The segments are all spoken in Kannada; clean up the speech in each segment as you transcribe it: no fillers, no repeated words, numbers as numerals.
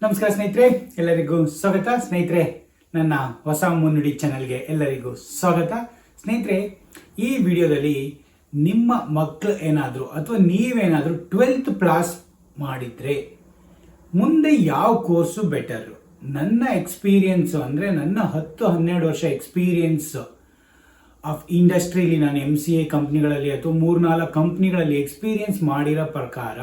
ನಮಸ್ಕಾರ ಸ್ನೇಹಿತರೆ, ಎಲ್ಲರಿಗೂ ಸ್ವಾಗತ. ಸ್ನೇಹಿತರೆ, ನನ್ನ ಹೊಸ ಮುನ್ನುಡಿ ಚಾನಲ್ಗೆ ಎಲ್ಲರಿಗೂ ಸ್ವಾಗತ. ಸ್ನೇಹಿತರೆ, ಈ ವಿಡಿಯೋದಲ್ಲಿ ನಿಮ್ಮ ಮಕ್ಕಳು ಏನಾದರೂ ಅಥವಾ ನೀವೇನಾದರೂ 12th ಪಾಸ್ ಮಾಡಿದರೆ ಮುಂದೆ ಯಾವ ಕೋರ್ಸು ಬೆಟರು, ನನ್ನ ಎಕ್ಸ್ಪೀರಿಯನ್ಸು ಅಂದರೆ ನನ್ನ 10-12 ವರ್ಷ ಎಕ್ಸ್ಪೀರಿಯನ್ಸ್ ಆಫ್ ಇಂಡಸ್ಟ್ರಿಯಲ್ಲಿ ನಾನು MCA ಕಂಪ್ನಿಗಳಲ್ಲಿ ಅಥವಾ 3-4 ಕಂಪ್ನಿಗಳಲ್ಲಿ ಎಕ್ಸ್ಪೀರಿಯನ್ಸ್ ಮಾಡಿರೋ ಪ್ರಕಾರ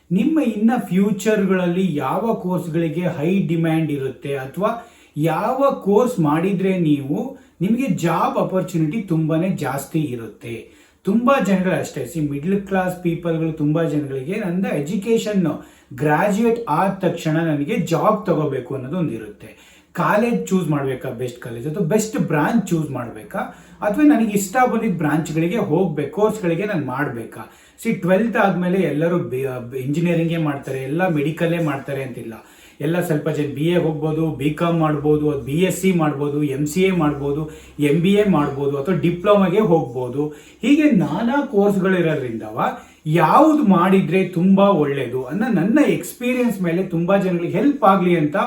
ನಿಮ್ಮ ಇನ್ನು ಫ್ಯೂಚರ್ಗಳಲ್ಲಿ ಯಾವ ಕೋರ್ಸ್ಗಳಿಗೆ ಹೈ ಡಿಮ್ಯಾಂಡ್ ಇರುತ್ತೆ ಅಥವಾ ಯಾವ ಕೋರ್ಸ್ ಮಾಡಿದರೆ ನಿಮಗೆ ಜಾಬ್ ಅಪರ್ಚುನಿಟಿ ತುಂಬಾ ಜಾಸ್ತಿ ಇರುತ್ತೆ. ತುಂಬ ಜನಗಳು ಅಷ್ಟೇ, ಮಿಡ್ಲ್ ಕ್ಲಾಸ್ ಪೀಪಲ್ಗಳು ತುಂಬ ಜನಗಳಿಗೆ ನನ್ನ ಎಜುಕೇಷನ್ ಗ್ರಾಜ್ಯುಯೇಟ್ ಆದ ತಕ್ಷಣ ನನಗೆ ಜಾಬ್ ತಗೋಬೇಕು ಅನ್ನೋದು ಒಂದಿರುತ್ತೆ. ಕಾಲೇಜ್ ಚೂಸ್ ಮಾಡಬೇಕಾ, ಬೆಸ್ಟ್ ಕಾಲೇಜ್ ಅಥವಾ ಬೆಸ್ಟ್ ಬ್ರಾಂಚ್ ಚೂಸ್ ಮಾಡಬೇಕಾ, ಅಥವಾ ನನಗೆ ಇಷ್ಟ ಬಂದಿದ್ದ ಬ್ರಾಂಚ್ಗಳಿಗೆ ಹೋಗ್ಬೇಕು, ಕೋರ್ಸ್ಗಳಿಗೆ ನಾನು ಮಾಡಬೇಕಾ. 12th ಆದಮೇಲೆ ಎಲ್ಲರೂ ಇಂಜಿನಿಯರಿಂಗೇ ಮಾಡ್ತಾರೆ, ಎಲ್ಲ ಮೆಡಿಕಲ್ಲೇ ಮಾಡ್ತಾರೆ ಅಂತಿಲ್ಲ. ಎಲ್ಲ ಸ್ವಲ್ಪ ಜನ BA ಹೋಗ್ಬೋದು, BCom ಮಾಡ್ಬೋದು, BSc ಮಾಡ್ಬೋದು, MCA ಮಾಡ್ಬೋದು, MBA ಮಾಡ್ಬೋದು, ಅಥವಾ ಡಿಪ್ಲೊಮಾಗೆ ಹೋಗ್ಬೋದು. ಹೀಗೆ ನಾನಾ ಕೋರ್ಸ್ಗಳಿರೋದ್ರಿಂದವ ಯಾವುದು ಮಾಡಿದರೆ ತುಂಬ ಒಳ್ಳೆಯದು ಅನ್ನೋ ನನ್ನ ಎಕ್ಸ್ಪೀರಿಯನ್ಸ್ ಮೇಲೆ ತುಂಬ ಜನಗಳಿಗೆ ಹೆಲ್ಪ್ ಆಗಲಿ ಅಂತ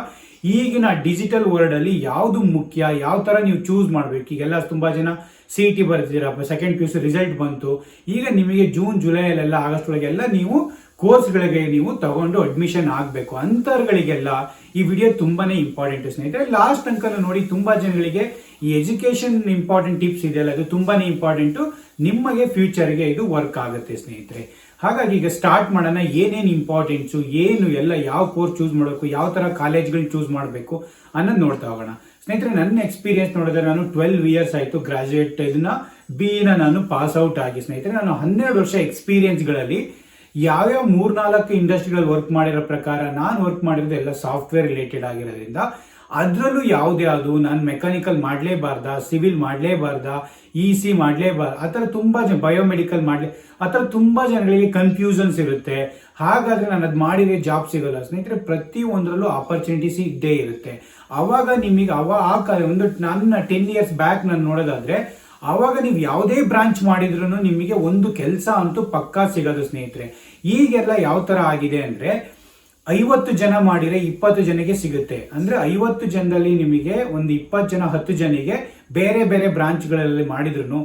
ಈಗಿನ ಡಿಜಿಟಲ್ ವರ್ಲ್ಡಲ್ಲಿ ಯಾವುದು ಮುಖ್ಯ, ಯಾವ ಥರ ನೀವು ಚೂಸ್ ಮಾಡಬೇಕು. ಈಗೆಲ್ಲ ತುಂಬ ಜನ CET ಬರ್ತಿದ್ದೀರಪ್ಪ, ಸೆಕೆಂಡ್ PUC ರಿಸಲ್ಟ್ ಬಂತು, ಈಗ ನಿಮಗೆ ಜೂನ್ ಜುಲೈಯಲ್ಲೆಲ್ಲ ಆಗಸ್ಟ್ ಒಳಗೆಲ್ಲ ನೀವು ಕೋರ್ಸ್ಗಳಿಗೆ ನೀವು ತಗೊಂಡು ಅಡ್ಮಿಷನ್ ಆಗಬೇಕು. ಅಂಥವ್ರುಗಳಿಗೆಲ್ಲ ಈ ವಿಡಿಯೋ ತುಂಬಾ ಇಂಪಾರ್ಟೆಂಟ್ ಸ್ನೇಹಿತರೆ. ಲಾಸ್ಟ್ ತನಕ ನೋಡಿ, ತುಂಬ ಜನಗಳಿಗೆ ಈ ಎಜುಕೇಷನ್ ಇಂಪಾರ್ಟೆಂಟ್ ಟಿಪ್ಸ್ ಇದೆಯಲ್ಲ, ಅದು ತುಂಬಾ ಇಂಪಾರ್ಟೆಂಟು, ನಿಮಗೆ ಫ್ಯೂಚರ್ಗೆ ಇದು ವರ್ಕ್ ಆಗುತ್ತೆ ಸ್ನೇಹಿತರೆ. ಹಾಗಾಗಿ ಈಗ ಸ್ಟಾರ್ಟ್ ಮಾಡೋಣ. ಏನೇನು ಇಂಪಾರ್ಟೆನ್ಸು, ಏನು ಎಲ್ಲ, ಯಾವ ಕೋರ್ಸ್ ಚೂಸ್ ಮಾಡಬೇಕು, ಯಾವ ಥರ ಕಾಲೇಜ್ಗಳನ್ನ ಚೂಸ್ ಮಾಡಬೇಕು ಅನ್ನೋದು ನೋಡ್ತಾ ಹೋಗೋಣ ಸ್ನೇಹಿತರೆ. ನನ್ನ ಎಕ್ಸ್ಪೀರಿಯನ್ಸ್ ನೋಡಿದ್ರೆ ನಾನು 12 ಇಯರ್ಸ್ ಆಯಿತು ಗ್ರಾಜ್ಯುಯೇಟ್ ಇದನ್ನ BE ನಾನು ಪಾಸ್ ಔಟ್ ಆಗಿ ಸ್ನೇಹಿತರೆ. ನಾನು 12 ವರ್ಷ ಎಕ್ಸ್ಪೀರಿಯನ್ಸ್ಗಳಲ್ಲಿ ಯಾವ್ಯಾವ 3-4 ಇಂಡಸ್ಟ್ರಿಗಳಲ್ಲಿ ವರ್ಕ್ ಮಾಡಿರೋ ಪ್ರಕಾರ ನಾನು ವರ್ಕ್ ಮಾಡಿರೋದು ಎಲ್ಲ ಸಾಫ್ಟ್ವೇರ್ ರಿಲೇಟೆಡ್ ಆಗಿರೋದ್ರಿಂದ ಅದರಲ್ಲೂ ಯಾವುದು ನಾನು ಮೆಕ್ಯಾನಿಕಲ್ ಮಾಡಲೇಬಾರ್ದಾ, ಸಿವಿಲ್ ಮಾಡಲೇಬಾರ್ದಾ, EC ಮಾಡಲೇಬಾರ್ದು, ಆ ಥರ ತುಂಬ ಜನ ಬಯೋಮೆಡಿಕಲ್ ಆ ಥರ ತುಂಬ ಜನಗಳಿಗೆ ಕನ್ಫ್ಯೂಷನ್ಸ್ ಇರುತ್ತೆ. ಹಾಗಾದರೆ ನಾನು ಅದು ಮಾಡಿದರೆ ಜಾಬ್ ಸಿಗೋಲ್ಲ ಸ್ನೇಹಿತರೆ. ಪ್ರತಿಯೊಂದರಲ್ಲೂ ಆಪರ್ಚುನಿಟೀಸ್ ಇದ್ದೇ ಇರುತ್ತೆ. ಆವಾಗ ನಿಮಗೆ ಒಂದು ನನ್ನ 10 ಇಯರ್ಸ್ ಬ್ಯಾಕ್ ನಾನು ನೋಡೋದಾದರೆ, ಆವಾಗ ನೀವು ಯಾವುದೇ ಬ್ರಾಂಚ್ ಮಾಡಿದ್ರು ನಿಮಗೆ ಒಂದು ಕೆಲಸ ಅಂತೂ ಪಕ್ಕಾ ಸಿಗೋದು ಸ್ನೇಹಿತರೆ. ಈಗೆಲ್ಲ ಯಾವ ಥರ ಆಗಿದೆ ಅಂದರೆ, 50 ಜನ ಮಾಡಿದರೆ 20 ಜನಕ್ಕೆ ಸಿಗುತ್ತೆ. ಅಂದರೆ 50 ಜನದಲ್ಲಿ ನಿಮಗೆ ಒಂದು 20 ಜನ 10 ಜನಿಗೆ ಬೇರೆ ಬೇರೆ ಬ್ರಾಂಚ್ಗಳಲ್ಲಿ ಮಾಡಿದ್ರು,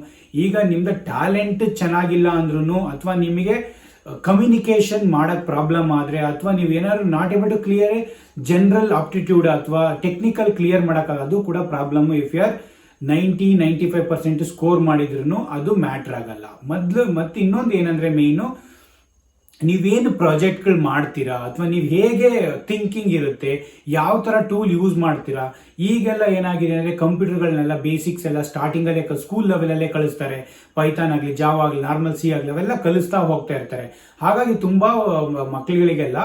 ಈಗ ನಿಮ್ದು ಟ್ಯಾಲೆಂಟ್ ಚೆನ್ನಾಗಿಲ್ಲ ಅಂದ್ರೂ, ಅಥವಾ ನಿಮಗೆ ಕಮ್ಯುನಿಕೇಶನ್ ಮಾಡೋಕ್ಕೆ ಪ್ರಾಬ್ಲಮ್ ಆದರೆ, ಅಥವಾ ನೀವು ಏನಾದ್ರು not able to clear general aptitude ಅಥವಾ ಟೆಕ್ನಿಕಲ್ ಕ್ಲಿಯರ್ ಮಾಡೋಕ್ಕಾಗ, ಅದು ಕೂಡ problem. If you are 90-95% score ಮಾಡಿದ್ರು ಅದು ಮ್ಯಾಟ್ರ್ ಆಗಲ್ಲ. ಮತ್ತೆ ಇನ್ನೊಂದು ಏನಂದರೆ ಮೇಯ್ನು, ನೀವೇನು ಪ್ರಾಜೆಕ್ಟ್ಗಳು ಮಾಡ್ತೀರಾ ಅಥವಾ ನೀವು ಹೇಗೆ ಥಿಂಕಿಂಗ್ ಇರುತ್ತೆ, ಯಾವ ಥರ ಟೂಲ್ ಯೂಸ್ ಮಾಡ್ತೀರಾ. ಈಗೆಲ್ಲ ಏನಾಗಿದೆ ಅಂದರೆ, ಕಂಪ್ಯೂಟರ್ಗಳನ್ನೆಲ್ಲ ಬೇಸಿಕ್ಸ್ ಎಲ್ಲ ಸ್ಟಾರ್ಟಿಂಗಲ್ಲೇ ಸ್ಕೂಲ್ ಲೆವೆಲಲ್ಲೇ ಕಳಿಸ್ತಾರೆ. ಪೈಥಾನ್ ಆಗಲಿ, ಜಾವಾ ಆಗಲಿ, ನಾರ್ಮಲ್ C ಆಗಲಿ, ಅವೆಲ್ಲ ಕಲಿಸ್ತಾ ಹೋಗ್ತಾ ಇರ್ತಾರೆ. ಹಾಗಾಗಿ ತುಂಬ ಮಕ್ಕಳುಗಳಿಗೆಲ್ಲ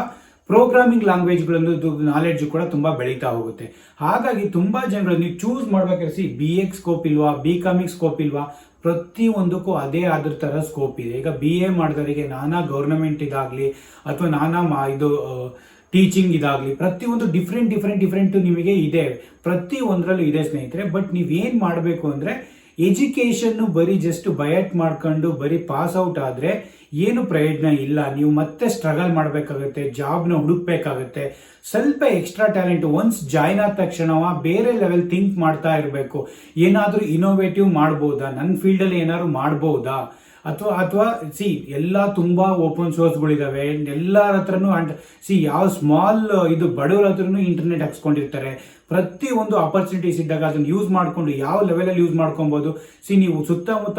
ಪ್ರೋಗ್ರಾಮಿಂಗ್ ಲ್ಯಾಂಗ್ವೇಜ್ಗಳದ್ದು ನಾಲೆಡ್ಜು ಕೂಡ ತುಂಬ ಬೆಳೀತಾ ಹೋಗುತ್ತೆ. ಹಾಗಾಗಿ ತುಂಬ ಜನಗಳು ನೀವು ಚೂಸ್ ಮಾಡ್ಬೇಕಾದ್ರೆ BA ಸ್ಕೋಪ್ ಇಲ್ವಾ, BCom ಸ್ಕೋಪ್ ಇಲ್ವಾ, ಪ್ರತಿಯೊಂದಕ್ಕೂ ಅದೇ ಆದ್ರ ಥರ ಸ್ಕೋಪ್ ಇದೆ. ಈಗ BA ಮಾಡಿದವರಿಗೆ ನಾನಾ ಗೌರ್ನಮೆಂಟ್ ಇದಾಗಲಿ ಅಥವಾ ನಾನಾ ಟೀಚಿಂಗ್ ಇದಾಗಲಿ, ಪ್ರತಿಯೊಂದು ಡಿಫ್ರೆಂಟ್ ನಿಮಗೆ ಇದೆ, ಪ್ರತಿಯೊಂದರಲ್ಲೂ ಇದೆ ಸ್ನೇಹಿತರೆ. ಬಟ್ ನೀವೇನು ಮಾಡಬೇಕು ಅಂದರೆ, ಎಜುಕೇಷನ್ನು ಬರೀ ಜಸ್ಟ್ ಬಯಟ್ ಮಾಡ್ಕೊಂಡು ಬರೀ ಪಾಸ್ ಔಟ್ ಆದರೆ ಏನು ಪ್ರಯೋಜನ ಇಲ್ಲ. ನೀವು ಮತ್ತೆ ಸ್ಟ್ರಗಲ್ ಮಾಡಬೇಕಾಗುತ್ತೆ, ಜಾಬ್ನ ಹುಡುಕ್ಬೇಕಾಗುತ್ತೆ. ಸ್ವಲ್ಪ ಎಕ್ಸ್ಟ್ರಾ ಟ್ಯಾಲೆಂಟ್ ಒನ್ಸ್ ಜಾಯ್ನ್ ಆದ ತಕ್ಷಣ ಬೇರೆ ಲೆವೆಲ್ ಥಿಂಕ್ ಮಾಡ್ತಾ ಇರಬೇಕು. ಏನಾದರೂ ಇನೋವೇಟಿವ್ ಮಾಡ್ಬೋದಾ, ನನ್ನ ಫೀಲ್ಡಲ್ಲಿ ಏನಾದ್ರು ಮಾಡ್ಬೋದಾ, ಅಥವಾ ಎಲ್ಲ ತುಂಬ ಓಪನ್ ಸೋರ್ಸ್ಗಳಿದ್ದಾವೆ ಎಲ್ಲರ ಹತ್ರನೂ. ಯಾವ ಸ್ಮಾಲ್ ಇದು ಬಡವ್ರ ಹತ್ರನೂ ಇಂಟರ್ನೆಟ್ ಹಾಕ್ಸ್ಕೊಂಡಿರ್ತಾರೆ. ಪ್ರತಿಯೊಂದು ಆಪರ್ಚುನಿಟೀಸ್ ಇದ್ದಾಗ ಅದನ್ನು ಯೂಸ್ ಮಾಡಿಕೊಂಡು ಯಾವ ಲೆವೆಲಲ್ಲಿ ಯೂಸ್ ಮಾಡ್ಕೊಬೋದು. ನೀವು ಸುತ್ತಮುತ್ತ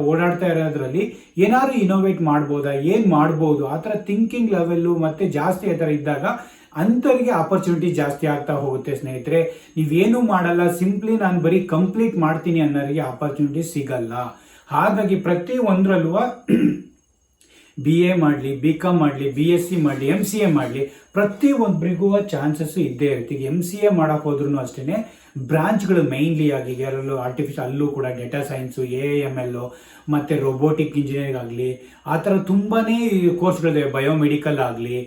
ಓಡಾಡ್ತಾ ಇರೋದ್ರಲ್ಲಿ ಏನಾದ್ರು ಇನೋವೇಟ್ ಮಾಡ್ಬೋದಾ, ಏನು ಮಾಡ್ಬೋದು, ಆ ಥರ ಥಿಂಕಿಂಗ್ ಲೆವೆಲ್ಲು ಮತ್ತೆ ಜಾಸ್ತಿ ಆ ಥರ ಇದ್ದಾಗ ಅಂಥವ್ರಿಗೆ ಆಪರ್ಚುನಿಟಿ ಜಾಸ್ತಿ ಆಗ್ತಾ ಹೋಗುತ್ತೆ ಸ್ನೇಹಿತರೆ. ನೀವೇನು ಮಾಡಲ್ಲ, ಸಿಂಪ್ಲಿ ನಾನು ಬರೀ ಕಂಪ್ಲೀಟ್ ಮಾಡ್ತೀನಿ ಅನ್ನೋರಿಗೆ ಆಪರ್ಚುನಿಟಿ ಸಿಗಲ್ಲ. ಹಾಗಾಗಿ ಪ್ರತಿಯೊಂದರಲ್ಲೂ BA ಮಾಡಲಿ, BCom ಮಾಡಲಿ, BSc ಮಾಡಲಿ, MCA ಮಾಡಲಿ, ಪ್ರತಿಯೊಬ್ಬರಿಗೂ ಚಾನ್ಸಸ್ ಇದ್ದೇ ಇರುತ್ತೆ. ಈಗ MCA ಮಾಡೋಕೆ ಹೋದ್ರೂ ಅಷ್ಟೇ ಬ್ರಾಂಚ್ಗಳು ಮೈನ್ಲಿ ಆಗಿ ಯಾರಲ್ಲೂ ಆರ್ಟಿಫಿಷಿಯಲ್, ಅಲ್ಲೂ ಕೂಡ ಡೇಟಾ ಸೈನ್ಸು, AIML ಮತ್ತು ರೋಬೋಟಿಕ್ ಇಂಜಿನಿಯರಿಂಗ್ ಆಗಲಿ, ಆ ಥರ ತುಂಬಾ ಕೋರ್ಸ್ಗಳಿದ್ದಾವೆ. ಬಯೋಮೆಡಿಕಲ್ ಆಗಲಿ,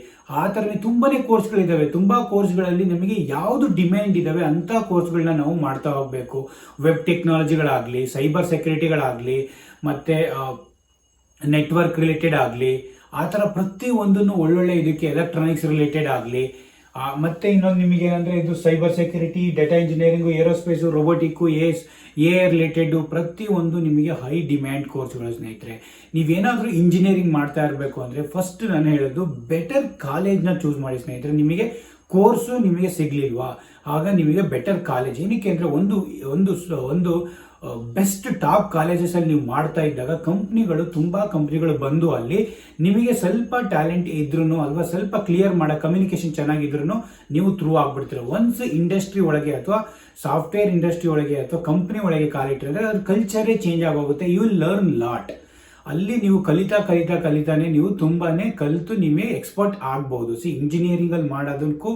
ಆ ಥರನೇ ತುಂಬಾ ಕೋರ್ಸ್ಗಳಿದ್ದಾವೆ. ತುಂಬ ಕೋರ್ಸ್ಗಳಲ್ಲಿ ನಮಗೆ ಯಾವುದು ಡಿಮ್ಯಾಂಡ್ ಇದ್ದಾವೆ ಅಂಥ ಕೋರ್ಸ್ಗಳನ್ನ ನಾವು ಮಾಡ್ತಾ ಹೋಗಬೇಕು. ವೆಬ್ ಟೆಕ್ನಾಲಜಿಗಳಾಗಲಿ, ಸೈಬರ್ ಸೆಕ್ಯೂರಿಟಿಗಳಾಗಲಿ, ಮತ್ತು ನೆಟ್ವರ್ಕ್ ರಿಲೇಟೆಡ್ ಆಗಲಿ, ಆ ಥರ ಪ್ರತಿಯೊಂದನ್ನು ಒಳ್ಳೊಳ್ಳೆ ಇದಕ್ಕೆ ಎಲೆಕ್ಟ್ರಾನಿಕ್ಸ್ ರಿಲೇಟೆಡ್ ಆಗಲಿ, ಮತ್ತೆ ಇನ್ನೊಂದು ನಿಮಗೆ ಏನಂದ್ರೆ ಇದು cyber security, data engineering, aerospace, robotic, ಎ ರಿಲೇಟೆಡ್ ಪ್ರತಿಯೊಂದು ನಿಮಗೆ ಹೈ ಡಿಮ್ಯಾಂಡ್ ಕೋರ್ಸ್ಗಳು ಸ್ನೇಹಿತರೆ. ನೀವೇನಾದರೂ ಇಂಜಿನಿಯರಿಂಗ್ ಮಾಡ್ತಾ ಇರಬೇಕು ಅಂದರೆ ಫಸ್ಟ್ ನಾನು ಹೇಳೋದು ಬೆಟರ್ ಕಾಲೇಜ್ನ ಚೂಸ್ ಮಾಡಿ ಸ್ನೇಹಿತರೆ. ನಿಮಗೆ ಕೋರ್ಸು ನಿಮಗೆ ಸಿಗ್ಲಿಲ್ವಾ, ಆಗ ನಿಮಗೆ ಬೆಟರ್ ಕಾಲೇಜ್ ಏನಕ್ಕೆ ಅಂದರೆ ಒಂದು ಒಂದು ಒಂದು ಬೆಸ್ಟ್ ಟಾಪ್ ಕಾಲೇಜಸಲ್ಲಿ ನೀವು ಮಾಡ್ತಾ ಇದ್ದಾಗ ತುಂಬ ಕಂಪ್ನಿಗಳು ಬಂದು ಅಲ್ಲಿ ನಿಮಗೆ ಸ್ವಲ್ಪ ಟ್ಯಾಲೆಂಟ್ ಇದ್ರೂ ಅಲ್ವಾ, ಸ್ವಲ್ಪ ಕ್ಲಿಯರ್ ಮಾಡೋ ಕಮ್ಯುನಿಕೇಶನ್ ಚೆನ್ನಾಗಿದ್ರು ನೀವು ಥ್ರೂ ಆಗ್ಬಿಡ್ತೀರ. ಒನ್ಸ್ ಇಂಡಸ್ಟ್ರಿ ಒಳಗೆ ಅಥವಾ ಸಾಫ್ಟ್ವೇರ್ ಇಂಡಸ್ಟ್ರಿ ಒಳಗೆ ಅಥವಾ ಕಂಪ್ನಿ ಒಳಗೆ ಕಾಲಿಟ್ಟಿದ್ರೆ ಅದ್ರ ಕಲ್ಚರೇ ಚೇಂಜ್ ಆಗೋಗುತ್ತೆ. You will learn lot. ಅಲ್ಲಿ ನೀವು ಕಲಿತಾನೆ ನೀವು ತುಂಬಾನೇ ಕಲಿತು ನೀವೇ ಎಕ್ಸ್ಪರ್ಟ್ ಆಗ್ಬಹುದು. ಇಂಜಿನಿಯರಿಂಗಲ್ಲಿ ಮಾಡೋದಕ್ಕೂ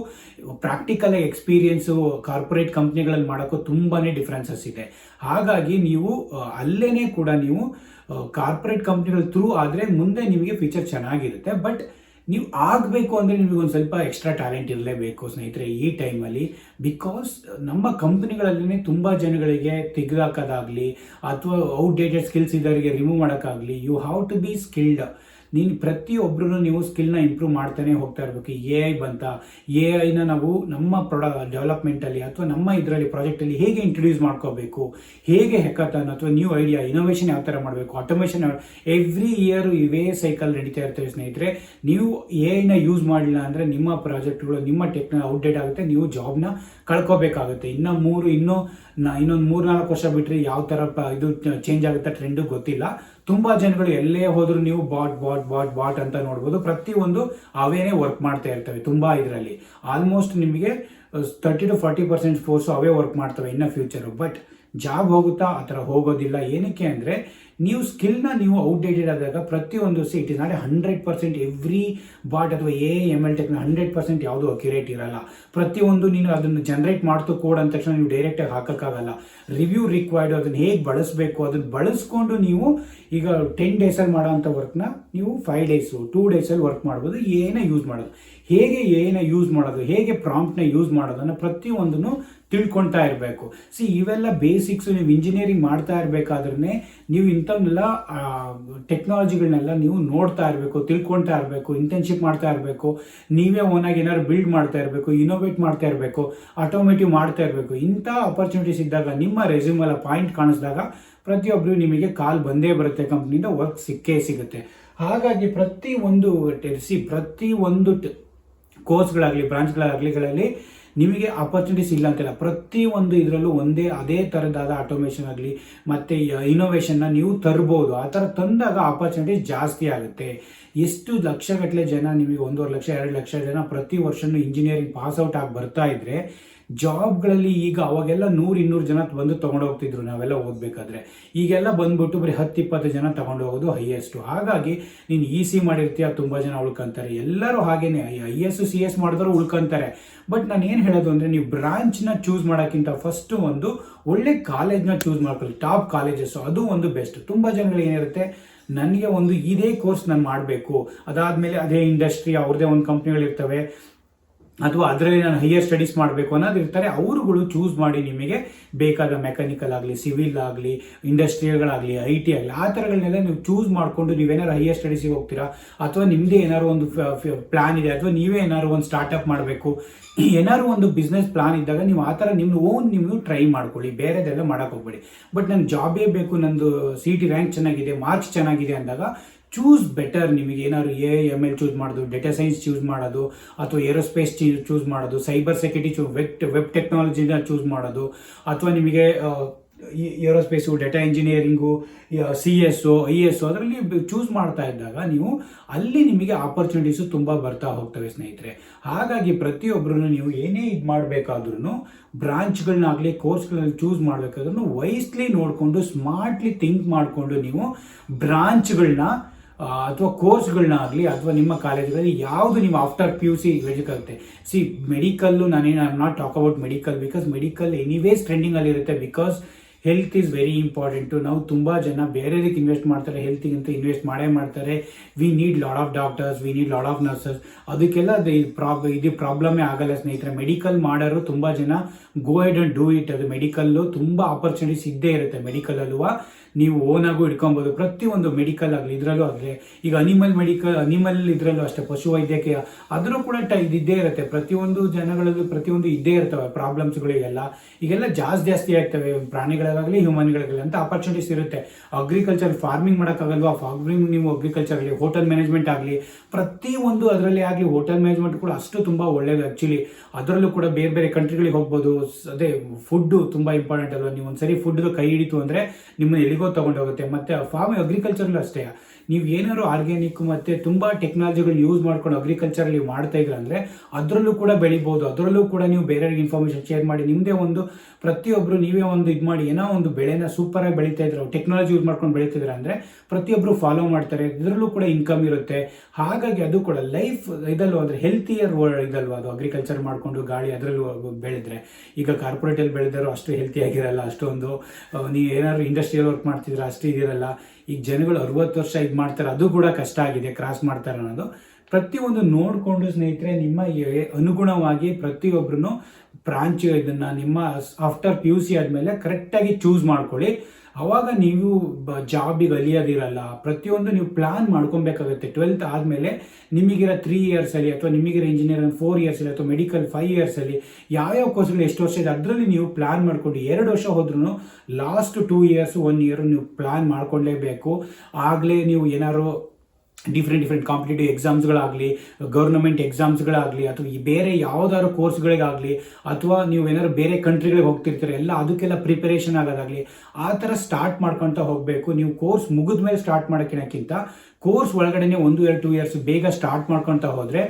ಪ್ರಾಕ್ಟಿಕಲ್ ಎಕ್ಸ್ಪೀರಿಯನ್ಸು ಕಾರ್ಪೊರೇಟ್ ಕಂಪ್ನಿಗಳಲ್ಲಿ ಮಾಡೋಕ್ಕೂ ತುಂಬಾನೇ ಡಿಫ್ರೆನ್ಸಸ್ ಇದೆ. ಹಾಗಾಗಿ ನೀವು ಅಲ್ಲೇನೆ ಕೂಡ ನೀವು ಕಾರ್ಪೊರೇಟ್ ಕಂಪ್ನಿಗಳ ಥ್ರೂ ಆದರೆ ಮುಂದೆ ನಿಮಗೆ ಫ್ಯೂಚರ್ ಚೆನ್ನಾಗಿರುತ್ತೆ. ಬಟ್ ನೀವು ಆಗಬೇಕು ಅಂದರೆ ನಿಮಗೆ ಒಂದು ಸ್ವಲ್ಪ ಎಕ್ಸ್ಟ್ರಾ ಟ್ಯಾಲೆಂಟ್ ಇರಲೇಬೇಕು ಸ್ನೇಹಿತರೆ ಈ ಟೈಮಲ್ಲಿ. ಬಿಕಾಸ್ ನಮ್ಮ ಕಂಪ್ನಿಗಳಲ್ಲೇ ತುಂಬ ಜನಗಳಿಗೆ ತೆಗೆದಾಕೋದಾಗಲಿ ಅಥವಾ ಔಟ್ಡೇಟೆಡ್ ಸ್ಕಿಲ್ಸ್ ಇದ್ದವರಿಗೆ ರಿಮೂವ್ ಮಾಡೋಕ್ಕಾಗಲಿ, you have to be skilled. ನೀನು ಪ್ರತಿಯೊಬ್ಬರೂ ನೀವು ಸ್ಕಿಲ್ನ ಇಂಪ್ರೂವ್ ಮಾಡ್ತಾನೆ ಹೋಗ್ತಾ ಇರಬೇಕು. AI ಬಂತ, AI ನಾವು ನಮ್ಮ ಡೆವಲಪ್ಮೆಂಟಲ್ಲಿ ಅಥವಾ ನಮ್ಮ ಇದರಲ್ಲಿ ಪ್ರಾಜೆಕ್ಟಲ್ಲಿ ಹೇಗೆ ಇಂಟ್ರೊಡ್ಯೂಸ್ ಮಾಡ್ಕೋಬೇಕು, ಹೇಗೆ ಹೆಕಥಾನ್ ಅಥವಾ ನ್ಯೂ ಐಡಿಯಾ ಇನೋವೇಷನ್ ಯಾವ ಥರ ಮಾಡಬೇಕು, ಆಟೋಮೇಷನ್ ಎವ್ರಿ ಇಯರ್ ಇವೇ ಸೈಕಲ್ ನಡೀತಾ ಇರ್ತೇವೆ ಸ್ನೇಹಿತರೆ. ನೀವು AI ಯೂಸ್ ಮಾಡಲಿಲ್ಲ ಅಂದರೆ ನಿಮ್ಮ ಪ್ರಾಜೆಕ್ಟ್ಗಳು ನಿಮ್ಮ ಟೆಕ್ನಾಲಜಿ ಔಟ್ಡೇಟ್ ಆಗುತ್ತೆ, ನೀವು ಜಾಬ್ನ ಕಳ್ಕೋಬೇಕಾಗುತ್ತೆ. ಇನ್ನೊಂದು 3-4 ವರ್ಷ ಬಿಟ್ಟರೆ ಯಾವ ಥರ ಇದು ಚೇಂಜ್ ಆಗುತ್ತೆ ಟ್ರೆಂಡು ಗೊತ್ತಿಲ್ಲ. ತುಂಬ ಜನಗಳು ಎಲ್ಲೇ ಹೋದರೂ ನೀವು ಬಾಟ್ ಅಂತ ನೋಡ್ಬೋದು. ಪ್ರತಿಯೊಂದು ಅವೇನೇ ವರ್ಕ್ ಮಾಡ್ತಾ ಇರ್ತವೆ. ತುಂಬ ಇದರಲ್ಲಿ ಆಲ್ಮೋಸ್ಟ್ ನಿಮಗೆ 30-40% ಫೋರ್ಸು ಅವೇ ವರ್ಕ್ ಮಾಡ್ತವೆ ಇನ್ನು ಫ್ಯೂಚರು. ಬಟ್ ಜಾಬ್ ಹೋಗುತ್ತಾ ಆ ಥರ ಹೋಗೋದಿಲ್ಲ. ಏನಕ್ಕೆ ಅಂದರೆ ನೀವು ಸ್ಕಿಲ್ನ ನೀವು ಔಟ್ಡೇಟೆಡ್ ಆದಾಗ ಪ್ರತಿಯೊಂದು it is not 100% every bot ಅಥವಾ ML ಟೆಕ್ನ 100% ಯಾವುದೂ ಅಕ್ಯುರೇಟ್ ಇರಲ್ಲ. ಪ್ರತಿಯೊಂದು ನೀನು ಅದನ್ನು ಜನರೇಟ್ ಮಾಡ್ತು ಕೋಡ್ ಅಂದ ತಕ್ಷಣ ನೀವು ಡೈರೆಕ್ಟಾಗಿ ಹಾಕೋಕ್ಕಾಗಲ್ಲ. ರಿವ್ಯೂ ರಿಕ್ವೈರ್ಡ್, ಅದನ್ನು ಹೇಗೆ ಬಳಸಬೇಕು ಅದನ್ನು ಬಳಸ್ಕೊಂಡು ನೀವು ಈಗ 10 ಡೇಸಲ್ಲಿ ಮಾಡೋಂಥ ವರ್ಕ್ನ ನೀವು 5 ಡೇಸು 2 ಡೇಸಲ್ಲಿ ವರ್ಕ್ ಮಾಡ್ಬೋದು. ಏನೇ ಯೂಸ್ ಮಾಡೋದು, ಹೇಗೆ ಯೂಸ್ ಮಾಡೋದು, ಹೇಗೆ ಪ್ರಾಂಪ್ಟ್ನ ಯೂಸ್ ಮಾಡೋದನ್ನು ಪ್ರತಿಯೊಂದನ್ನು ತಿಳ್ಕೊಳ್ತಾ ಇರಬೇಕು. ಇವೆಲ್ಲ ಬೇಸಿಕ್ಸು. ನೀವು ಇಂಜಿನಿಯರಿಂಗ್ ಮಾಡ್ತಾ ಇರಬೇಕಾದ್ರೆ ನೀವು ಇಂಥವನ್ನೆಲ್ಲ ಟೆಕ್ನಾಲಜಿಗಳನ್ನೆಲ್ಲ ನೀವು ನೋಡ್ತಾ ಇರಬೇಕು, ತಿಳ್ಕೊಳ್ತಾ ಇರಬೇಕು, ಇಂಟರ್ನ್ಶಿಪ್ ಮಾಡ್ತಾ ಇರಬೇಕು, ನೀವೇ ಓನಾಗಿ ಏನಾದ್ರು ಬಿಲ್ಡ್ ಮಾಡ್ತಾ ಇರಬೇಕು, ಇನೋವೇಟ್ ಮಾಡ್ತಾ ಇರಬೇಕು, ಆಟೋಮೇಟಿವ್ ಮಾಡ್ತಾ ಇರಬೇಕು. ಇಂಥ ಆಪರ್ಚುನಿಟೀಸ್ ಇದ್ದಾಗ ನಿಮ್ಮ ರೆಸ್ಯೂಮಲ್ಲ ಪಾಯಿಂಟ್ ಕಾಣಿಸಿದಾಗ ಪ್ರತಿಯೊಬ್ಬರು ನಿಮಗೆ ಕಾಲ್ ಬಂದೇ ಬರುತ್ತೆ, ಕಂಪ್ನಿಯಿಂದ ವರ್ಕ್ ಸಿಕ್ಕೇ ಸಿಗುತ್ತೆ. ಹಾಗಾಗಿ ಪ್ರತಿಯೊಂದು ಕೋರ್ಸ್ಗಳಾಗಲಿ ಬ್ರಾಂಚ್ಗಳಾಗಲಿಗಳಲ್ಲಿ ನಿಮಗೆ ಆಪರ್ಚುನಿಟೀಸ್ ಇಲ್ಲ ಅಂತಿಲ್ಲ. ಪ್ರತಿಯೊಂದು ಇದರಲ್ಲೂ ಅದೇ ಥರದಾದ ಆಟೋಮೇಷನ್ ಆಗಲಿ ಮತ್ತು ಇನೋವೇಷನ್ನ ನೀವು ತರ್ಬೋದು. ಆ ಥರ ತಂದಾಗ ಆಪರ್ಚುನಿಟೀಸ್ ಜಾಸ್ತಿ ಆಗುತ್ತೆ. ಎಷ್ಟು ಲಕ್ಷಗಟ್ಟಲೆ ಜನ, ನಿಮಗೆ 1.5 ಲಕ್ಷ 2 ಲಕ್ಷ ಜನ ಪ್ರತಿ ವರ್ಷವೂ ಇಂಜಿನಿಯರಿಂಗ್ ಪಾಸ್ಔಟ್ ಆಗಿ ಬರ್ತಾ ಇದ್ರೆ ಜಾಬ್ಗಳಲ್ಲಿ ಈಗ ಅವಾಗೆಲ್ಲ 100-200 ಜನ ಬಂದು ತೊಗೊಂಡು ಹೋಗ್ತಿದ್ರು ನಾವೆಲ್ಲ ಓದಬೇಕಾದ್ರೆ. ಈಗೆಲ್ಲ ಬಂದ್ಬಿಟ್ಟು ಬರೀ 10-20 ಜನ ತೊಗೊಂಡು ಹೋಗೋದು ಹೈಯೆಸ್ಟು. ಹಾಗಾಗಿ ನೀನು EC ಮಾಡಿರ್ತೀಯ, ತುಂಬ ಜನ ಉಳ್ಕೊಂತಾರೆ. ಎಲ್ಲರೂ ಹಾಗೇನೆ IS CS ಮಾಡಿದ್ರು ಉಳ್ಕೊಂತಾರೆ. ಬಟ್ ನಾನು ಏನು ಹೇಳೋದು ಅಂದರೆ ನೀವು ಬ್ರಾಂಚ್ನ ಚೂಸ್ ಮಾಡೋಕ್ಕಿಂತ ಫಸ್ಟು ಒಂದು ಒಳ್ಳೆ ಕಾಲೇಜ್ನ ಚೂಸ್ ಮಾಡ್ಕೊಳ್ಳಿ. ಟಾಪ್ ಕಾಲೇಜಸ್ಸು ಅದು ಒಂದು ಬೆಸ್ಟ್. ತುಂಬ ಜನಗಳಿಗೆ ಏನಿರುತ್ತೆ, ನನಗೆ ಇದೇ ಕೋರ್ಸ್ ನಾನು ಮಾಡಬೇಕು, ಅದಾದಮೇಲೆ ಅದೇ ಇಂಡಸ್ಟ್ರಿ ಅವ್ರದ್ದೇ ಒಂದು ಕಂಪ್ನಿಗಳಿರ್ತವೆ ಅಥವಾ ಅದರಲ್ಲಿ ನಾನು ಹೈಯರ್ ಸ್ಟಡೀಸ್ ಮಾಡಬೇಕು ಅನ್ನೋದು ಇರ್ತಾರೆ. ಅವರುಗಳು ಚೂಸ್ ಮಾಡಿ ನಿಮಗೆ ಬೇಕಾದ ಮೆಕ್ಯಾನಿಕಲ್ ಆಗಲಿ, ಸಿವಿಲ್ ಆಗಲಿ, ಇಂಡಸ್ಟ್ರಿಯಲ್ಗಳಾಗಲಿ, IT ಆಗಲಿ ಆ ಥರಗಳನ್ನೆಲ್ಲ ನೀವು ಚೂಸ್ ಮಾಡಿಕೊಂಡು ನೀವೇನಾದ್ರು ಹೈಯರ್ ಸ್ಟಡೀಸಿಗೆ ಹೋಗ್ತೀರಾ ಅಥವಾ ನಿಮ್ಮದೇ ಏನಾದ್ರು ಒಂದು ಪ್ಲಾನ್ ಇದೆ ಅಥವಾ ನೀವೇ ಏನಾದ್ರು ಒಂದು ಸ್ಟಾರ್ಟಪ್ ಮಾಡಬೇಕು, ಏನಾದ್ರು ಒಂದು ಬಿಸ್ನೆಸ್ ಪ್ಲಾನ್ ಇದ್ದಾಗ ನೀವು ಆ ಥರ ನೀವು ಟ್ರೈ ಮಾಡ್ಕೊಳ್ಳಿ. ಬೇರೆದೆಲ್ಲ ಮಾಡೋಕೆ ಹೋಗ್ಬೇಡಿ. ಬಟ್ ನನ್ನ ಜಾಬೇ ಬೇಕು, ನಂದು CET ರ್ಯಾಂಕ್ ಚೆನ್ನಾಗಿದೆ, ಮಾರ್ಕ್ಸ್ ಚೆನ್ನಾಗಿದೆ ಅಂದಾಗ ಚೂಸ್ ಬೆಟರ್. ನಿಮಗೆ ಏನಾದ್ರು ML ಚೂಸ್ ಮಾಡೋದು, ಡೇಟಾ ಸೈನ್ಸ್ ಚೂಸ್ ಮಾಡೋದು ಅಥವಾ ಏರೋಸ್ಪೇಸ್ ಚೂಸ್ ಮಾಡೋದು, ಸೈಬರ್ ಸೆಕ್ಯೂರಿಟಿ ವೆಬ್ ಟೆಕ್ನಾಲಜಿನ ಚೂಸ್ ಮಾಡೋದು ಅಥವಾ ನಿಮಗೆ ಏರೋಸ್ಪೇಸು, ಡೇಟಾ ಇಂಜಿನಿಯರಿಂಗು, CS IS ಅದರಲ್ಲಿ ಚೂಸ್ ಮಾಡ್ತಾ ಇದ್ದಾಗ ನೀವು ಅಲ್ಲಿ ನಿಮಗೆ ಆಪರ್ಚುನಿಟೀಸು ತುಂಬ ಬರ್ತಾ ಹೋಗ್ತವೆ ಸ್ನೇಹಿತರೆ. ಹಾಗಾಗಿ ಪ್ರತಿಯೊಬ್ಬರೂ ನೀವು ಏನೇ ಇದು ಮಾಡಬೇಕಾದ್ರೂ ಬ್ರಾಂಚ್ಗಳನ್ನಾಗಲಿ ಕೋರ್ಸ್ಗಳನ್ನ ಚೂಸ್ ಮಾಡಬೇಕಾದ್ರೂ ವೈಸ್ಲಿ ನೋಡಿಕೊಂಡು ಸ್ಮಾರ್ಟ್ಲಿ ಥಿಂಕ್ ಮಾಡಿಕೊಂಡು ನೀವು ಬ್ರಾಂಚ್ಗಳನ್ನ ಅಥವಾ ಕೋರ್ಸ್ಗಳನ್ನ ಆಗಲಿ ಅಥವಾ ನಿಮ್ಮ ಕಾಲೇಜ್ಗಳಲ್ಲಿ ಯಾವುದು ನೀವು ಆಫ್ಟರ್ PUC ಬೇಕಾಗುತ್ತೆ. Medical I not talk about medical because medical anyways ಟ್ರೆಂಡಿಂಗಲ್ಲಿ ಇರುತ್ತೆ. Because health is very important. ನಾವು ತುಂಬ ಜನ ಬೇರೆದಕ್ಕೆ ಇನ್ವೆಸ್ಟ್ ಮಾಡ್ತಾರೆ, ಹೆಲ್ತಿಗಂತ ಇನ್ವೆಸ್ಟ್ ಮಾಡ್ತಾರೆ. We need lot of doctors, we need lot of nurses. ಅದಕ್ಕೆಲ್ಲ ಇದು ಪ್ರಾಬ್ಲಮೇ ಆಗಲ್ಲ ಸ್ನೇಹಿತರೆ. ಮೆಡಿಕಲ್ ಮಾಡೋರು ತುಂಬ ಜನ go head and do it. ಅದು ಮೆಡಿಕಲ್ಲು ತುಂಬ ಆಪರ್ಚುನಿಟೀಸ್ ಇದ್ದೇ ಇರುತ್ತೆ ಮೆಡಿಕಲಲ್ಲೂ. ನೀವು ಓನಾಗೂ ಇಟ್ಕೊಬೋದು. ಪ್ರತಿಯೊಂದು ಮೆಡಿಕಲ್ ಆಗಲಿ ಇದರಲ್ಲೂ ಆಗಲಿ, ಈಗ ಅನಿಮಲ್ ಇದರಲ್ಲೂ ಅಷ್ಟೇ, ಪಶು ವೈದ್ಯಕೀಯ ಅದನ್ನು ಕೂಡ ಇದ್ದೇ ಇರುತ್ತೆ. ಪ್ರತಿಯೊಂದು ಜನಗಳಲ್ಲೂ ಪ್ರತಿಯೊಂದು ಇದ್ದೇ ಇರ್ತವೆ ಪ್ರಾಬ್ಲಮ್ಸ್ಗಳಿಗೆಲ್ಲ. ಈಗೆಲ್ಲ ಜಾಸ್ತಿ ಆಗ್ತವೆ, ಪ್ರಾಣಿಗಳಿಗಾಗಲಿ ಹ್ಯೂಮನ್ಗಳಿಗಾಗಲಿ ಅಂತ ಆಪರ್ಚುನಿಟೀಸ್ ಇರುತ್ತೆ. ಅಗ್ರಿಕಲ್ಚರ್ ಫಾರ್ಮಿಂಗ್ ಮಾಡೋಕ್ಕಾಗಲ್ವಾ, ಫಾರ್ಮಿಂಗ್ ನೀವು ಅಗ್ರಿಕಲ್ಚರ್ ಆಗಲಿ, ಹೋಟೆಲ್ ಮ್ಯಾನೇಜ್ಮೆಂಟ್ ಆಗಲಿ, ಪ್ರತಿಯೊಂದು ಅದರಲ್ಲಿ ಆಗಲಿ. ಹೋಟೆಲ್ ಮ್ಯಾನೇಜ್ಮೆಂಟ್ ಕೂಡ ಅಷ್ಟು ತುಂಬ ಒಳ್ಳೇದು ಆ್ಯಕ್ಚುಲಿ. ಅದರಲ್ಲೂ ಕೂಡ ಬೇರೆ ಬೇರೆ ಕಂಟ್ರಿಗಳಿಗೆ ಹೋಗ್ಬೋದು. ಅದೇ ಫುಡ್ಡು ತುಂಬ ಇಂಪಾರ್ಟೆಂಟ್ ಅಲ್ವಾ. ನೀವು ಒಂದ್ಸರಿ ಫುಡ್ ಕೈ ಹಿಡಿತು ಅಂದರೆ ನಿಮ್ಮನ್ನ ಎಲ್ಲಿಗೋ ತಗೊಂಡೋಗುತ್ತೆ. ಮತ್ತು ಅಗ್ರಿಕಲ್ಚರ್ಲು ಅಷ್ಟೇ, ನೀವು ಏನಾದ್ರು ಆರ್ಗ್ಯಾನಿಕ್ ಮತ್ತು ತುಂಬ ಟೆಕ್ನಾಲಜಿಗಳು ಯೂಸ್ ಮಾಡ್ಕೊಂಡು ಅಗ್ರಿಕಲ್ಚರಲ್ಲಿ ಮಾಡ್ತಾ ಇದ್ರ ಅಂದರೆ ಅದರಲ್ಲೂ ಕೂಡ ಬೆಳಿಬೋದು. ಅದರಲ್ಲೂ ಕೂಡ ನೀವು ಬೇರೆಯವ್ರಿಗೆ ಇನ್ಫಾರ್ಮೇಷನ್ ಶೇರ್ ಮಾಡಿ ನಿಮ್ಮದೇ ಒಂದು ಪ್ರತಿಯೊಬ್ಬರು ನೀವೇ ಒಂದು ಇದು ಮಾಡಿ ಏನೋ ಒಂದು ಬೆಳೆನ ಸೂಪರಾಗಿ ಬೆಳೀತಾ ಇದ್ರು, ಟೆಕ್ನಾಲಜಿ ಯೂಸ್ ಮಾಡ್ಕೊಂಡು ಬೆಳೀತಿದ್ರೆ ಅಂದರೆ ಪ್ರತಿಯೊಬ್ಬರು ಫಾಲೋ ಮಾಡ್ತಾರೆ. ಇದರಲ್ಲೂ ಕೂಡ ಇನ್ಕಮ್ ಇರುತ್ತೆ. ಹಾಗಾಗಿ ಅದು ಕೂಡ ಲೈಫ್ ಇದಲ್ವ ಅಂದರೆ ಹೆಲ್ತಿಯರ್ ಇದಲ್ವ ಅದು. ಅಗ್ರಿಕಲ್ಚರ್ ಮಾಡಿಕೊಂಡು ಗಾಳಿ ಅದರಲ್ಲೂ ಬೆಳೆದ್ರೆ, ಈಗ ಕಾರ್ಪೊರೇಟಲ್ಲಿ ಬೆಳೆದರೂ ಅಷ್ಟು ಹೆಲ್ತಿ ಆಗಿರಲ್ಲ. ಅಷ್ಟೊಂದು ನೀವು ಏನಾದ್ರು ಇಂಡಸ್ಟ್ರಿಯಲ್ ವರ್ಕ್ ಮಾಡ್ತಿದ್ರೆ ಅಷ್ಟು ಇದಿರಲ್ಲ. ಈಗ ಜನಗಳು 60 ವರ್ಷ ಇದು ಮಾಡ್ತಾರೆ, ಅದು ಕೂಡ ಕಷ್ಟ ಆಗಿದೆ, ಕ್ರಾಸ್ ಮಾಡ್ತಾರೆ ಅನ್ನೋದು. ಪ್ರತಿಯೊಂದು ನೋಡಿಕೊಂಡು ಸ್ನೇಹಿತರೆ ನಿಮ್ಮ ಅನುಗುಣವಾಗಿ ಪ್ರತಿಯೊಬ್ಬರೂ ಬ್ರಾಂಚ್ ಇದನ್ನು ನಿಮ್ಮ ಆಫ್ಟರ್ PUC ಆದಮೇಲೆ ಕರೆಕ್ಟಾಗಿ ಚೂಸ್ ಮಾಡ್ಕೊಳ್ಳಿ. ಅವಾಗ ನೀವು ಜಾಬಿಗೆ ಅಲಿಯೋದಿರಲ್ಲ. ಪ್ರತಿಯೊಂದು ನೀವು ಪ್ಲಾನ್ ಮಾಡ್ಕೊಬೇಕಾಗುತ್ತೆ. 12th ಆದಮೇಲೆ ನಿಮಗಿರೋ 3 ಇಯರ್ಸಲ್ಲಿ ಅಥವಾ ನಿಮಗಿರೋ ಇಂಜಿನಿಯರಿಂಗ್ 4 ಇಯರ್ಸಲ್ಲಿ ಅಥವಾ ಮೆಡಿಕಲ್ 5 ಇಯರ್ಸಲ್ಲಿ ಯಾವ್ಯಾವ ಕೋರ್ಸ್ಗಳು ಎಷ್ಟು ವರ್ಷ ಇದೆ ಅದರಲ್ಲಿ ನೀವು ಪ್ಲಾನ್ ಮಾಡ್ಕೊಂಡು 2 ವರ್ಷ ಹೋದ್ರೂ ಲಾಸ್ಟ್ 2 ಇಯರ್ಸ್ 1 ಇಯರ್ ನೀವು ಪ್ಲಾನ್ ಮಾಡ್ಕೊಳ್ಳೇಬೇಕು. ಆಗಲೇ ನೀವು ಏನಾದ್ರು ಡಿಫ್ರೆಂಟ್ ಕಾಂಪಿಟೇಟಿವ್ ಎಕ್ಸಾಮ್ಸ್ಗಳಾಗಲಿ, ಗೌರ್ಮೆಂಟ್ ಎಕ್ಸಾಮ್ಸ್ಗಳಾಗಲಿ, ಅಥವಾ ಬೇರೆ ಯಾವುದಾದ್ರು ಕೋರ್ಸ್ಗಳಿಗಾಗಲಿ, ಅಥವಾ ನೀವು ಏನಾದ್ರು ಬೇರೆ ಕಂಟ್ರಿಗಳಿಗೆ ಹೋಗ್ತಿರ್ತೀರ ಎಲ್ಲ ಅದಕ್ಕೆಲ್ಲ ಪ್ರಿಪರೇಷನ್ ಆಗೋದಾಗಲಿ, ಆ ಥರ ಸ್ಟಾರ್ಟ್ ಮಾಡ್ಕೊತ ಹೋಗಬೇಕು. ನೀವು ಕೋರ್ಸ್ ಮುಗಿದ ಮೇಲೆ ಸ್ಟಾರ್ಟ್ ಮಾಡೋಕ್ಕಿಂತ ಕೋರ್ಸ್ ಒಳಗಡೆನೆ 1-2 ಇಯರ್ಸ್ ಬೇಗ ಸ್ಟಾರ್ಟ್ ಮಾಡ್ಕೊತ ಹೋದರೆ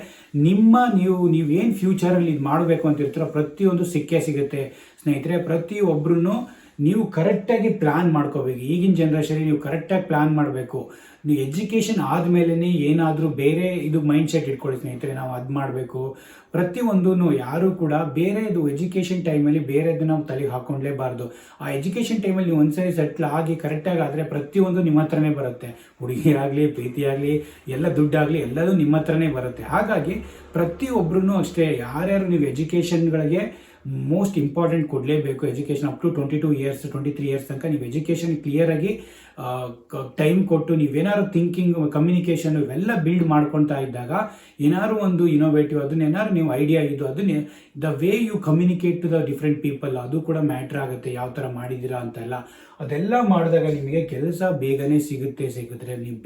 ನೀವೇನು ಫ್ಯೂಚರಲ್ಲಿ ಇದು ಮಾಡಬೇಕು ಅಂತಿರ್ತೀರೋ ಪ್ರತಿಯೊಂದು ಸಿಗುತ್ತೆ ಸ್ನೇಹಿತರೆ. ಪ್ರತಿಯೊಬ್ಬರೂ ನೀವು ಕರೆಕ್ಟಾಗಿ ಪ್ಲ್ಯಾನ್ ಮಾಡ್ಕೋಬೇಕು. ಈಗಿನ ಜನ್ರೇಷನಲ್ಲಿ ನೀವು ಕರೆಕ್ಟಾಗಿ ಪ್ಲ್ಯಾನ್ ಮಾಡಬೇಕು. ನೀವು ಎಜುಕೇಷನ್ ಆದಮೇಲೆ ಏನಾದರೂ ಬೇರೆ ಇದು ಮೈಂಡ್ ಸೆಟ್ ಇಟ್ಕೊಳ್ಳಿ ಸ್ನೇಹಿತರೆ, ನಾವು ಅದು ಮಾಡಬೇಕು. ಪ್ರತಿಯೊಂದು ಯಾರು ಕೂಡ ಬೇರೆದು ಎಜುಕೇಷನ್ ಟೈಮಲ್ಲಿ ಬೇರೆದು ನಾವು ತಲೆಗೆ ಹಾಕ್ಕೊಳ್ಳೇಬಾರ್ದು. ಆ ಎಜುಕೇಷನ್ ಟೈಮಲ್ಲಿ ನೀವು ಒಂದ್ಸರಿ ಸೆಟ್ಲ್ ಆಗಿ ಕರೆಕ್ಟಾಗಿ ಆದರೆ ಪ್ರತಿಯೊಂದು ನಿಮ್ಮ ಹತ್ರನೇ ಬರುತ್ತೆ. ಹುಡುಗಿ ಆಗಲಿ, ಪ್ರೀತಿ ಆಗಲಿ, ಎಲ್ಲ ದುಡ್ಡಾಗಲಿ ಎಲ್ಲದೂ ನಿಮ್ಮ ಹತ್ರನೇ ಬರುತ್ತೆ. ಹಾಗಾಗಿ ಪ್ರತಿಯೊಬ್ಬರೂ ಅಷ್ಟೇ, ಯಾರ್ಯಾರು ನೀವು ಎಜುಕೇಷನ್ಗಳಿಗೆ ಮೋಸ್ಟ್ ಇಂಪಾರ್ಟೆಂಟ್ ಕೊಡಲೇಬೇಕು. Education up to 22 years 23 years ತನಕ ನೀವು ಎಜುಕೇಷನ್ ಕ್ಲಿಯರಾಗಿ ಟೈಮ್ ಕೊಟ್ಟು ನೀವೇನಾದ್ರು ಥಿಂಕಿಂಗ್, ಕಮ್ಯುನಿಕೇಷನ್ ಇವೆಲ್ಲ ಬಿಲ್ಡ್ ಮಾಡ್ಕೊತಾ ಇದ್ದಾಗ ಏನಾದ್ರು ಒಂದು ಇನೋವೇಟಿವ್ ಅದನ್ನೇನಾದ್ರು ನೀವು ಐಡಿಯಾ ಇದ್ದು ಅದನ್ನೇ the way you communicate to the different people ಅದು ಕೂಡ ಮ್ಯಾಟ್ರ್ ಆಗುತ್ತೆ. ಯಾವ ಥರ ಮಾಡಿದ್ದೀರಾ ಅಂತೆಲ್ಲ ಅದೆಲ್ಲ ಮಾಡಿದಾಗ ನಿಮಗೆ ಕೆಲಸ ಬೇಗನೆ ಸಿಗುತ್ತೆ. ನೀವು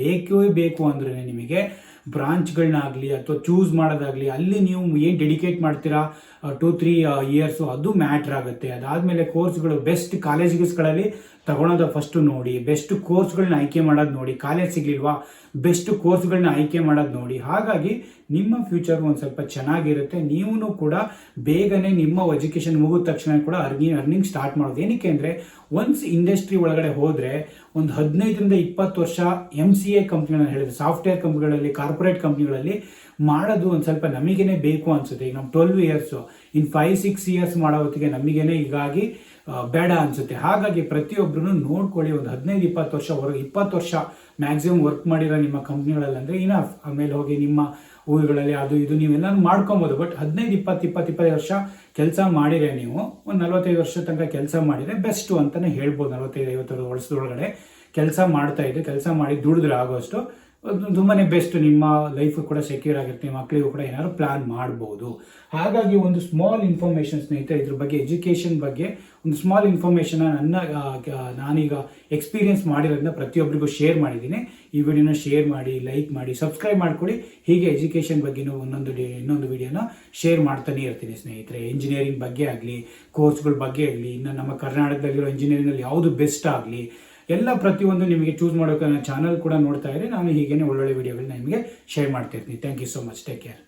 ಬೇಕು ಅಂದ್ರೆ ನಿಮಗೆ ಬ್ರಾಂಚ್ಗಳನ್ನಾಗಲಿ ಅಥವಾ ಚೂಸ್ ಮಾಡೋದಾಗಲಿ ಅಲ್ಲಿ ನೀವು ಏನು ಡೆಡಿಕೇಟ್ ಮಾಡ್ತೀರಾ 2-3 ಇಯರ್ಸು ಅದು ಮ್ಯಾಟ್ರ್ ಆಗುತ್ತೆ. ಅದಾದಮೇಲೆ ಕೋರ್ಸ್ಗಳು ಬೆಸ್ಟ್ ಕಾಲೇಜ್ಗಳಲ್ಲಿ ತಗೊಳೋದು ಫಸ್ಟು ನೋಡಿ, ಬೆಸ್ಟ್ ಕೋರ್ಸ್ಗಳನ್ನ ಆಯ್ಕೆ ಮಾಡೋದು ನೋಡಿ. ಕಾಲೇಜ್ ಸಿಗಲಿಲ್ವಾ, ಬೆಸ್ಟ್ ಕೋರ್ಸ್ಗಳನ್ನ ಆಯ್ಕೆ ಮಾಡೋದು ನೋಡಿ. ಹಾಗಾಗಿ ನಿಮ್ಮ ಫ್ಯೂಚರ್ ಒಂದು ಸ್ವಲ್ಪ ಚೆನ್ನಾಗಿರುತ್ತೆ. ನೀವು ಕೂಡ ಬೇಗನೆ ನಿಮ್ಮ ಎಜುಕೇಷನ್ ಮುಗಿದ ತಕ್ಷಣ ಕೂಡ ಅರ್ನಿಂಗ್ ಸ್ಟಾರ್ಟ್ ಮಾಡೋದು. ಏನಕ್ಕೆ ಅಂದರೆ ಒನ್ಸ್ ಇಂಡಸ್ಟ್ರಿ ಒಳಗಡೆ ಹೋದರೆ ಒಂದು 15-20 ವರ್ಷ MCA ಕಂಪ್ನಿಗಳನ್ನ ಹೇಳಿದ್ರೆ ಸಾಫ್ಟ್ವೇರ್ ಕಂಪ್ನಿಗಳಲ್ಲಿ, ಕಾರ್ಪೊರೇಟ್ ಕಂಪ್ನಿಗಳಲ್ಲಿ ಮಾಡೋದು ಒಂದು ಸ್ವಲ್ಪ ನಮಗೇನೆ ಬೇಕು ಅನಿಸುತ್ತೆ. ಈಗ ನಮ್ಮ 12 ಇಯರ್ಸು ಇನ್ನು 5-6 ಇಯರ್ಸ್ ಮಾಡೋ ಹೊತ್ತಿಗೆ ನಮಗೇನೆ ಹೀಗಾಗಿ ಬೇಡ ಅನಿಸುತ್ತೆ. ಹಾಗಾಗಿ ಪ್ರತಿಯೊಬ್ಬರೂ ನೋಡ್ಕೊಳ್ಳಿ. ಒಂದು 15-20 ವರ್ಷವರೆಗೆ 20 ವರ್ಷ ಮ್ಯಾಕ್ಸಿಮಮ್ ವರ್ಕ್ ಮಾಡಿರೋ ನಿಮ್ಮ ಕಂಪ್ನಿಗಳಲ್ಲಿ ಅಂದರೆ ಇನಫ್. ಆಮೇಲೆ ಹೋಗಿ ನಿಮ್ಮ ಊರುಗಳಲ್ಲಿ ಅದು ಇದು ನೀವೆಲ್ಲ ಮಾಡ್ಕೊಬೋದು. ಬಟ್ 15-20-25 ವರ್ಷ ಕೆಲಸ ಮಾಡಿದರೆ ನೀವು ಒಂದು 45 ವರ್ಷ ತನಕ ಕೆಲಸ ಮಾಡಿದರೆ ಬೆಸ್ಟು ಅಂತಲೇ ಹೇಳ್ಬೋದು. 45-50 ವರ್ಷದೊಳಗಡೆ ಕೆಲಸ ಮಾಡಿ ದುಡಿದ್ರೆ ಆಗೋಷ್ಟು ತುಂಬಾ ಬೆಸ್ಟ್. ನಿಮ್ಮ ಲೈಫು ಕೂಡ ಸೆಕ್ಯೂರ್ ಆಗಿರುತ್ತೆ, ಮಕ್ಕಳಿಗೂ ಕೂಡ ಏನಾದ್ರು ಪ್ಲಾನ್ ಮಾಡ್ಬೋದು. ಹಾಗಾಗಿ ಒಂದು ಸ್ಮಾಲ್ ಇನ್ಫಾರ್ಮೇಷನ್ ಸ್ನೇಹಿತರೆ, ಇದ್ರ ಬಗ್ಗೆ ಎಜುಕೇಷನ್ ಬಗ್ಗೆ ಒಂದು ಸ್ಮಾಲ್ ಇನ್ಫಾರ್ಮೇಷನ್ ನಾನೀಗ ಎಕ್ಸ್ಪೀರಿಯನ್ಸ್ ಮಾಡಿರೋದನ್ನ ಪ್ರತಿಯೊಬ್ಬರಿಗೂ ಶೇರ್ ಮಾಡಿದ್ದೀನಿ. ಈ ವಿಡಿಯೋನ ಶೇರ್ ಮಾಡಿ, ಲೈಕ್ ಮಾಡಿ, ಸಬ್ಸ್ಕ್ರೈಬ್ ಮಾಡ್ಕೊಳ್ಳಿ. ಹೀಗೆ ಎಜುಕೇಷನ್ ಬಗ್ಗೆನೂ ಇನ್ನೊಂದು ವಿಡಿಯೋನ ಶೇರ್ ಮಾಡ್ತಾನೆ ಇರ್ತೀನಿ ಸ್ನೇಹಿತರೆ. ಇಂಜಿನಿಯರಿಂಗ್ ಬಗ್ಗೆ ಆಗಲಿ, ಕೋರ್ಸ್ಗಳ ಬಗ್ಗೆ ಆಗಲಿ, ಇನ್ನು ನಮ್ಮ ಕರ್ನಾಟಕದಲ್ಲಿರೋ ಇಂಜಿನಿಯರಿಂಗಲ್ಲಿ ಯಾವುದು ಬೆಸ್ಟ್ ಆಗಲಿ ಎಲ್ಲ ಪ್ರತಿಯೊಂದು ನಿಮಗೆ ಚೂಸ್ ಮಾಡೋಕೆ ನನ್ನ ಚಾನಲ್ ಕೂಡ ನೋಡ್ತಾ ಇರಿ. ನಾನು ಹೀಗೇನೆ ಒಳ್ಳೊಳ್ಳೆ ವಿಡಿಯೋಗಳನ್ನ ನಿಮಗೆ ಶೇರ್ ಮಾಡ್ತಾ ಇರ್ತೀನಿ. Thank you so much. Take care.